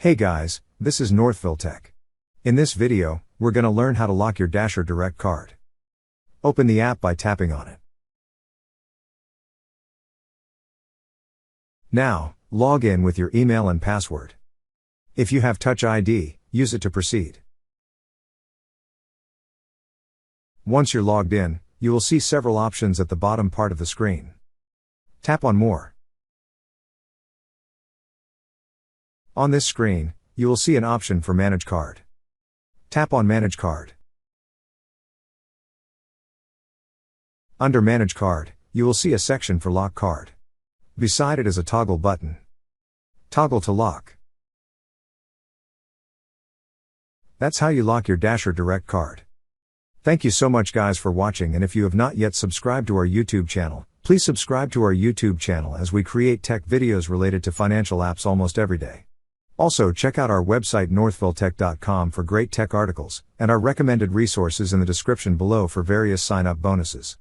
Hey guys, this is Northville Tech. In this video, we're gonna learn how to lock your Dasher Direct card. Open the app by tapping on it. Now, log in with your email and password. If you have Touch ID, use it to proceed. Once you're logged in, you will see several options at the bottom part of the screen. Tap on More. On this screen, you will see an option for Manage Card. Tap on Manage Card. Under Manage Card, you will see a section for Lock Card. Beside it is a toggle button. Toggle to lock. That's how you lock your Dasher Direct card. Thank you so much guys for watching, and if you have not yet subscribed to our YouTube channel, please subscribe to our YouTube channel as we create tech videos related to financial apps almost every day. Also check out our website northvilletech.com for great tech articles, and our recommended resources in the description below for various sign-up bonuses.